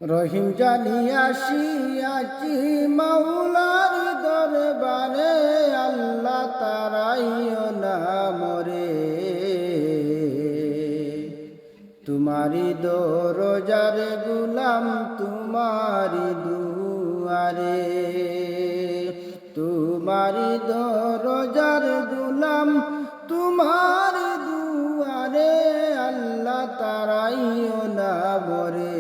রহিম জানি আসিয়াছি মাওলার দরবারে, আল্লাহ তারাইও না মরে। তোমারি দরজার গুলাম তোমারি দুয়ারে, তোমারি দরজার গুলাম তোমারি দুয়ারে, আল্লাহ তারাইও না মরে।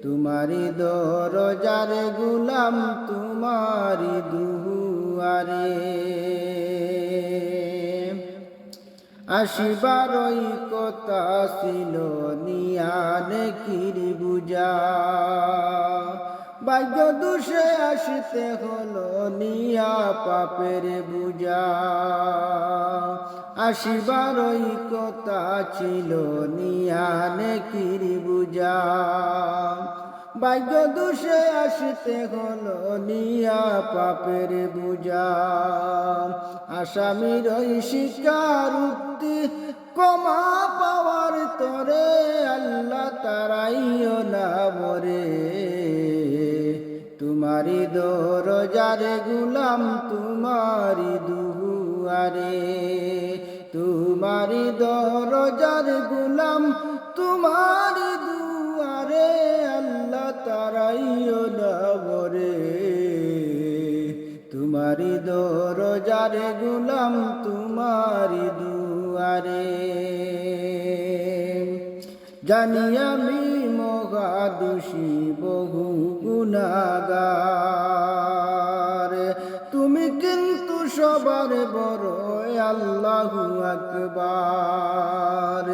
তোমারি দরজার গুলাম তোমারি দুয়ারে। আসিবারই কথা ছিল নিয়ানে কির বুঝা, ভাগ্য দোষে আসতে হলো নিয়া পাপের বুঝা। আসিবারই কথা ছিল নিয়ানে কির বুঝা, ভাগ্য দোষে আসতে হলো নিয়া পাপের বুঝা। আসামির ওই স্বীকারোক্তি ক্ষমা পাওয়ার তরে, আল্লাহ তারাইও না মরে। তোমারি দরজার গুলাম তোমারি দুয়ারে, তোমারি দরজার গুলাম তোমারি দুয়ারে, আল্লাহ তারাইও না মরে। তোমারি দরজার গুলাম তোমারি দুয়ারে। জানি আমি মহা দোষী বহু গুনাহগার, তুমি কিন্তু সবার বড় আল্লাহু আকবার।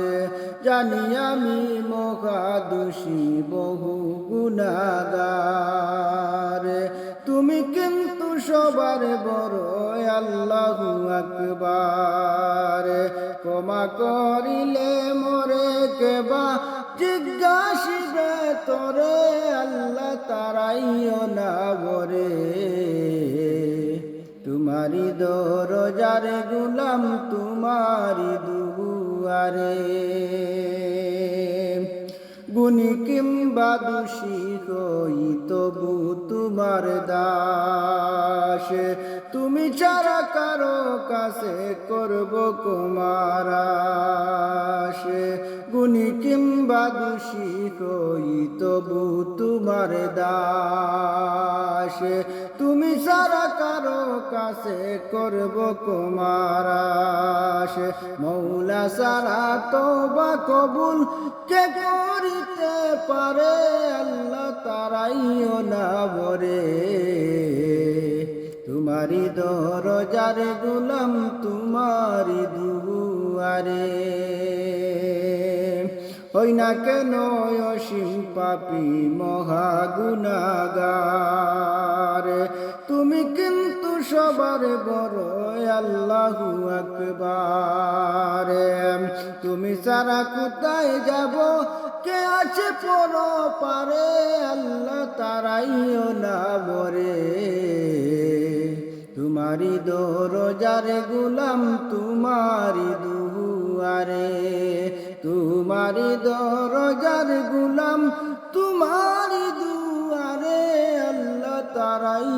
জানি আমি মহা দোষী বহু গুনাহগার, তুমি কিন্তু সবার বড় আল্লাহু আকবার। ক্ষমা করিলে মোরে কেবা জিজ্ঞাসিবে তোরে, আল্লাহ তারাইও না মরে। তোমারি দরজার গুলাম তোমারি দুয়ারে। গুণী কিংবা দোষী হই তবু তোমার দাস, তুমি ছাড়া কারো কাছে করব কুমার আশ। গুণী কিংবা দোষী হই তবু তোমার দাস, তুমি ছাড়া কারো কাছে করব কুমার আশ। মৌলা ছাড়া তওবা কবুল কে করিতে পারে, আল্লাহ তারাইও না মরে। তোমারি দরজার গুলাম তোমারি দুয়ারে। হই না কেন অসীম পাপী মহা গুনাহগার, তুমি কিন্তু সবার বড় আল্লাহু আকবার। তুমি ছাড়া কোথায় যাব, কে আছে পরপারে, আল্লাহ তারাইও না মরে। তোমারি দরজার গুলাম তোমারি দুয়ারে, তোমারি দরজার গুলাম তোমারি দুয়ারে, আল্লাহ তারাই